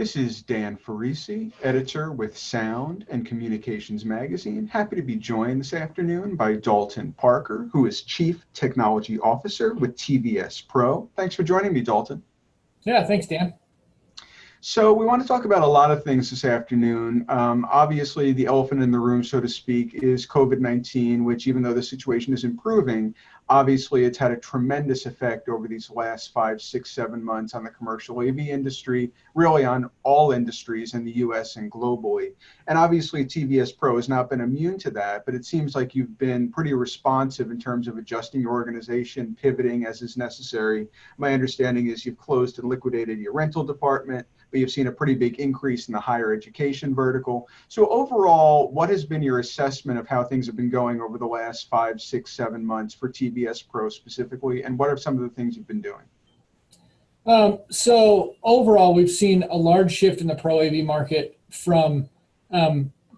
This is Dan Ferrisi, editor with Sound and Communications Magazine. Happy to be joined this afternoon by Dalton Parker, who is Chief Technology Officer with TVS Pro. Thanks for joining me, Dalton. Yeah, thanks, Dan. So we want to talk about a lot of things this afternoon. Obviously, the elephant in the room, so to speak, is COVID-19, which even though the situation is improving, obviously it's had a tremendous effect over these last 5, 6, 7 months on the commercial AV industry, really on all industries in the US and globally. And obviously TVS Pro has not been immune to that, but it seems like you've been pretty responsive in terms of adjusting your organization, pivoting as is necessary. My understanding is you've closed and liquidated your rental department, but you've seen a pretty big increase in the higher education vertical. So overall, what has been your assessment of how things have been going over the last 5, 6, 7 months for TVS Pro specifically, and what are some of the things you've been doing? So overall, we've seen a large shift in the Pro AV market from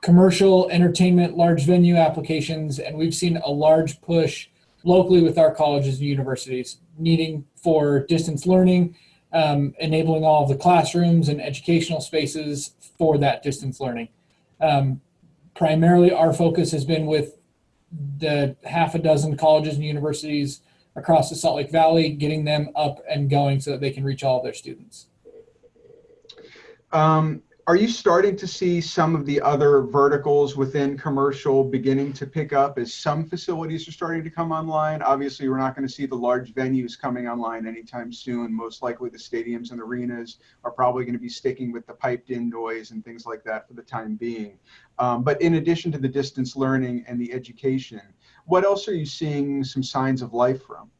commercial entertainment, large venue applications, and we've seen a large push locally with our colleges and universities needing for distance learning, enabling all of the classrooms and educational spaces for that distance learning. Primarily, our focus has been with the half a dozen colleges and universities across the Salt Lake Valley, getting them up and going so that they can reach all of their students. Are you starting to see some of the other verticals within commercial beginning to pick up as some facilities are starting to come online? Obviously, we're not going to see the large venues coming online anytime soon. Most likely the stadiums and arenas are probably going to be sticking with the piped in noise and things like that for the time being. But in addition to the distance learning and the education, what else are you seeing some signs of life from?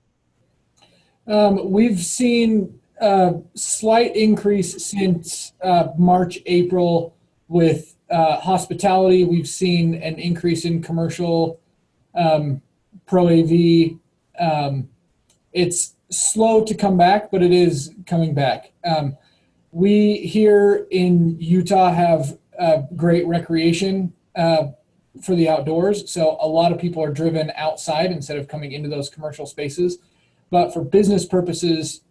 We've seen a slight increase since March, April with hospitality. We've seen an increase in commercial Pro AV. It's slow to come back, but it is coming back. We here in Utah have great recreation for the outdoors. So a lot of people are driven outside instead of coming into those commercial spaces. But for business purposes,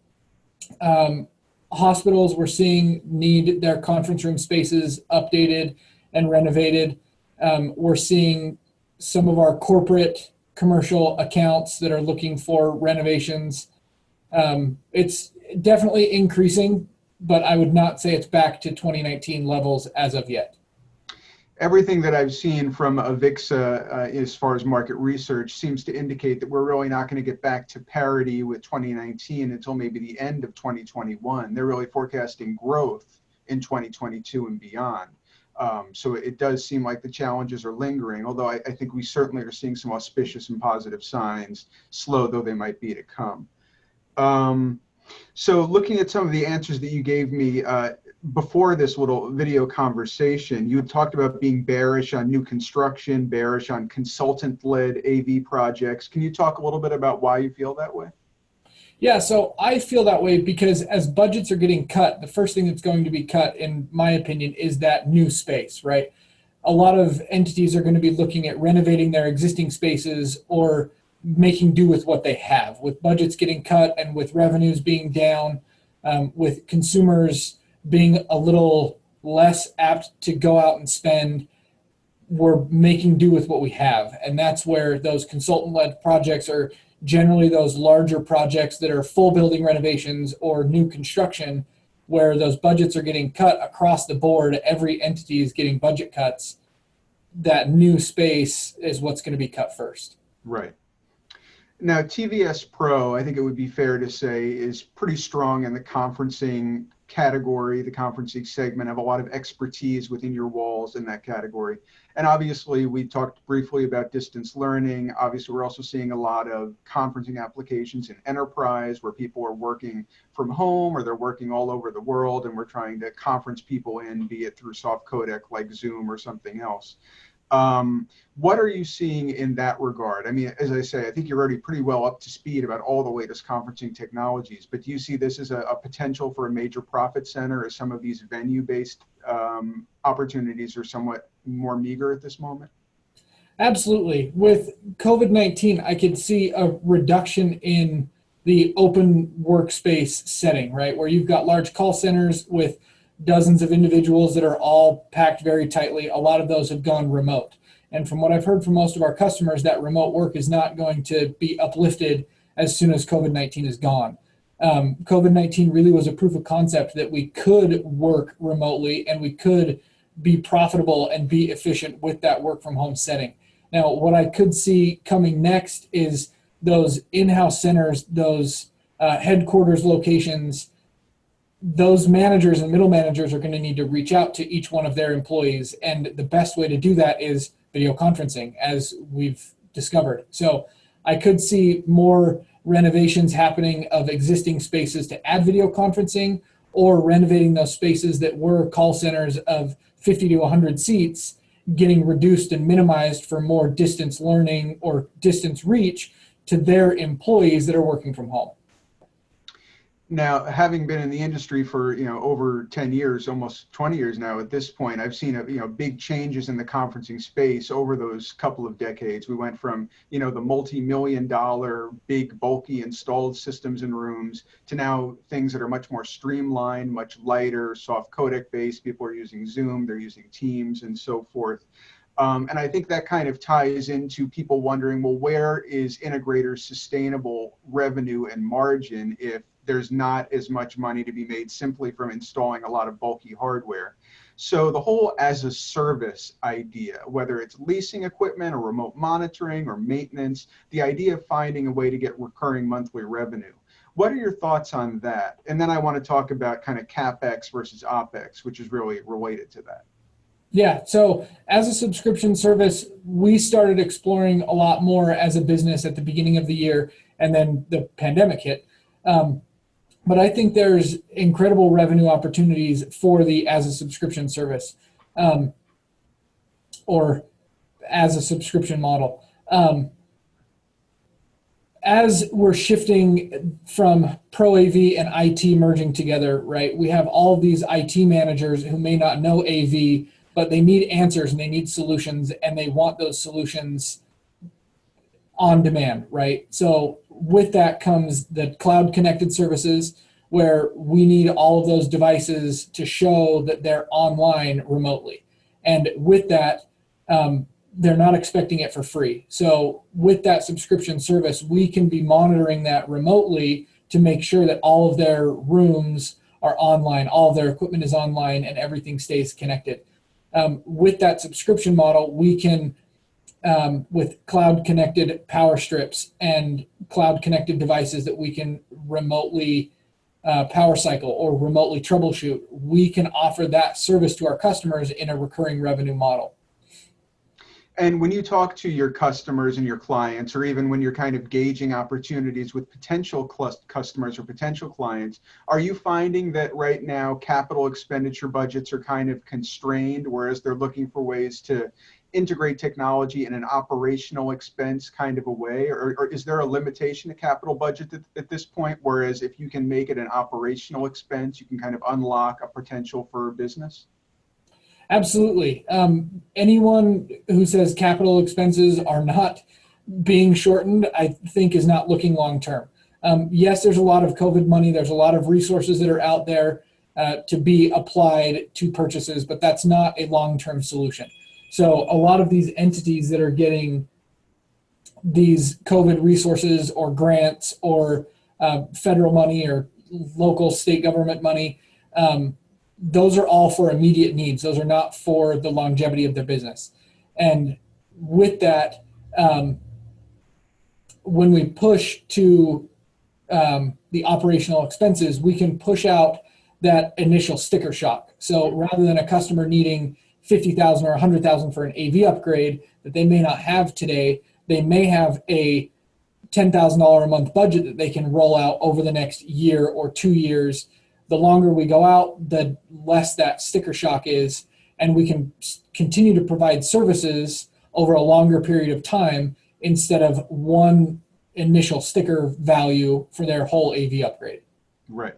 hospitals we're seeing need their conference room spaces updated and renovated. We're seeing some of our corporate commercial accounts that are looking for renovations. It's definitely increasing, but I would not say it's back to 2019 levels as of yet. Everything that I've seen from Avixa as far as market research seems to indicate that we're really not going to get back to parity with 2019 until maybe the end of 2021. They're really forecasting growth in 2022 and beyond. So it does seem like the challenges are lingering, although I think we certainly are seeing some auspicious and positive signs, slow though they might be to come. So looking at some of the answers that you gave me before this little video conversation, you had talked about being bearish on new construction, bearish on consultant-led AV projects. Can you talk a little bit about why you feel that way? Yeah, so I feel that way because as budgets are getting cut, the first thing that's going to be cut, in my opinion, is that new space, right? A lot of entities are going to be looking at renovating their existing spaces or making do with what they have. With budgets getting cut and with revenues being down, with consumers being a little less apt to go out and spend, we're making do with what we have. And that's where those consultant-led projects are generally those larger projects that are full building renovations or new construction, where those budgets are getting cut across the board. Every entity is getting budget cuts. That new space is what's going to be cut first. Right. Now, TVS Pro, I think it would be fair to say, is pretty strong in the conferencing category, the conferencing segment, have a lot of expertise within your walls in that category. And obviously, we talked briefly about distance learning. Obviously, we're also seeing a lot of conferencing applications in enterprise where people are working from home or they're working all over the world, and we're trying to conference people in, be it through soft codec like Zoom or something else. What are you seeing in that regard? I mean, as I say, I think you're already pretty well up to speed about all the latest conferencing technologies, but do you see this as a potential for a major profit center, as some of these venue-based opportunities are somewhat more meager at this moment? Absolutely. With COVID-19, I could see a reduction in the open workspace setting, right? Where you've got large call centers with dozens of individuals that are all packed very tightly. A lot of those have gone remote. And from what I've heard from most of our customers, that remote work is not going to be uplifted as soon as COVID-19 is gone. COVID-19 really was a proof of concept that we could work remotely and we could be profitable and be efficient with that work from home setting. Now, what I could see coming next is those in-house centers, those headquarters locations, those managers and middle managers are going to need to reach out to each one of their employees. And the best way to do that is video conferencing, as we've discovered. So I could see more renovations happening of existing spaces to add video conferencing, or renovating those spaces that were call centers of 50 to 100 seats, getting reduced and minimized for more distance learning or distance reach to their employees that are working from home. Now, having been in the industry for over 10 years, almost 20 years now at this point, I've seen big changes in the conferencing space over those couple of decades. We went from the multi-million-dollar, big, bulky installed systems and rooms to now things that are much more streamlined, much lighter, soft codec based. People are using Zoom, they're using Teams, and so forth. And I think that kind of ties into people wondering, well, where is integrators' sustainable revenue and margin if there's not as much money to be made simply from installing a lot of bulky hardware? So the whole as a service idea, whether it's leasing equipment or remote monitoring or maintenance, the idea of finding a way to get recurring monthly revenue. What are your thoughts on that? And then I want to talk about kind of CapEx versus OpEx, which is really related to that. Yeah, so as a subscription service, we started exploring a lot more as a business at the beginning of the year, and then the pandemic hit. But I think there's incredible revenue opportunities for the as a subscription service, or as a subscription model. As we're shifting from Pro AV and IT merging together, right, we have all of these IT managers who may not know AV, but they need answers and they need solutions, and they want those solutions on demand, right? So with that comes the cloud connected services, where we need all of those devices to show that they're online remotely. And with that, they're not expecting it for free. So with that subscription service, we can be monitoring that remotely to make sure that all of their rooms are online, all of their equipment is online, and everything stays connected. With that subscription model, we can, with cloud connected power strips and cloud connected devices that we can remotely power cycle or remotely troubleshoot, we can offer that service to our customers in a recurring revenue model. And when you talk to your customers and your clients, or even when you're kind of gauging opportunities with potential customers or potential clients, are you finding that right now capital expenditure budgets are kind of constrained, whereas they're looking for ways to integrate technology in an operational expense kind of a way? Or is there a limitation to capital budget at this point, whereas if you can make it an operational expense, you can kind of unlock a potential for a business? Absolutely. Anyone who says capital expenses are not being shortened, I think is not looking long term. Yes, there's a lot of COVID money. There's a lot of resources that are out there to be applied to purchases, but that's not a long-term solution. So a lot of these entities that are getting these COVID resources or grants or federal money or local state government money, those are all for immediate needs. Those are not for the longevity of their business. And with that, when we push to the operational expenses, we can push out that initial sticker shock. So rather than a customer needing $50,000 or $100,000 for an AV upgrade that they may not have today, they may have a $10,000 a month budget that they can roll out over the next year or 2 years. The longer we go out, the less that sticker shock is, and we can continue to provide services over a longer period of time instead of one initial sticker value for their whole AV upgrade. Right.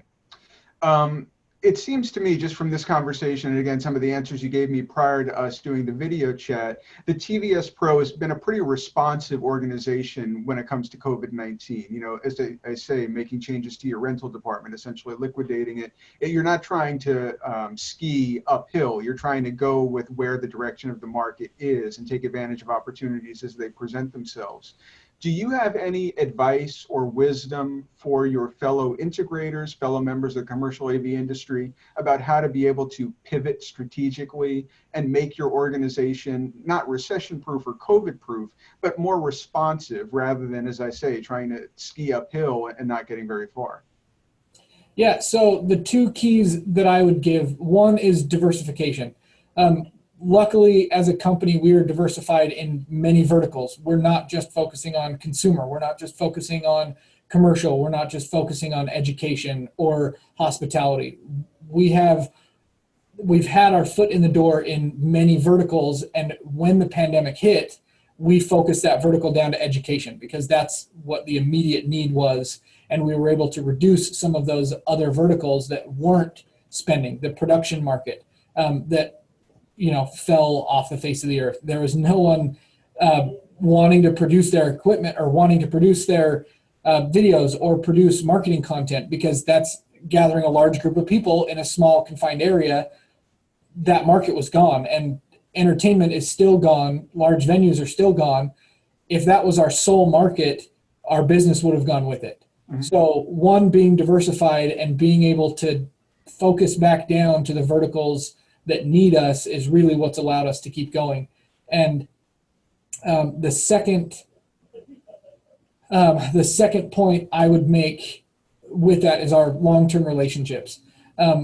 it seems to me, just from this conversation, and again, some of the answers you gave me prior to us doing the video chat, the TVS Pro has been a pretty responsive organization when it comes to COVID-19. You know, as I say, making changes to your rental department, essentially liquidating it. You're not trying to ski uphill. You're trying to go with where the direction of the market is and take advantage of opportunities as they present themselves. Do you have any advice or wisdom for your fellow integrators, fellow members of the commercial AV industry about how to be able to pivot strategically and make your organization not recession-proof or COVID-proof, but more responsive rather than, as I say, trying to ski uphill and not getting very far? Yeah, so the two keys that I would give, one is diversification. Luckily, as a company, we are diversified in many verticals. We're not just focusing on consumer. We're not just focusing on commercial. We're not just focusing on education or hospitality. We've had our foot in the door in many verticals, and when the pandemic hit, we focused that vertical down to education because that's what the immediate need was, and we were able to reduce some of those other verticals that weren't spending, the production market, that fell off the face of the earth. There was no one wanting to produce their equipment or wanting to produce their videos or produce marketing content because that's gathering a large group of people in a small confined area. That market was gone, and entertainment is still gone. Large venues are still gone. If that was our sole market, our business would have gone with it. Mm-hmm. So one, being diversified and being able to focus back down to the verticals that need us is really what's allowed us to keep going. And the second point I would make with that is our long-term relationships.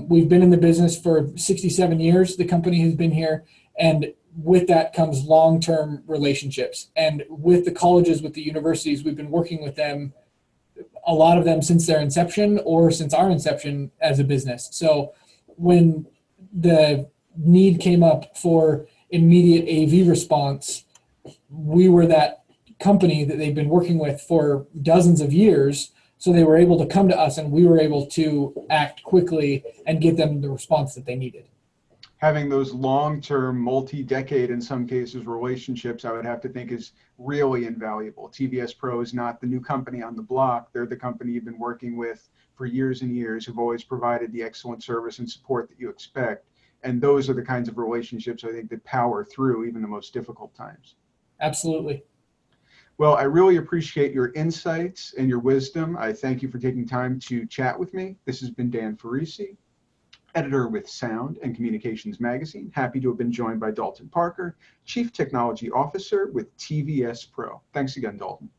We've been in the business for 67 years. The company has been here, and with that comes long-term relationships. And with the colleges, with the universities, we've been working with them, a lot of them since their inception or since our inception as a business. So when the need came up for immediate AV response, we were that company that they've been working with for dozens of years. So they were able to come to us and we were able to act quickly and get them the response that they needed. Having those long-term, multi-decade, in some cases, relationships, I would have to think is really invaluable. TVS Pro is not the new company on the block. They're the company you've been working with for years and years, who've always provided the excellent service and support that you expect. And those are the kinds of relationships I think that power through even the most difficult times. Absolutely. Well, I really appreciate your insights and your wisdom. I thank you for taking time to chat with me. This has been Dan Ferrisi, editor with Sound and Communications Magazine. Happy to have been joined by Dalton Parker, Chief Technology Officer with TVS Pro. Thanks again, Dalton.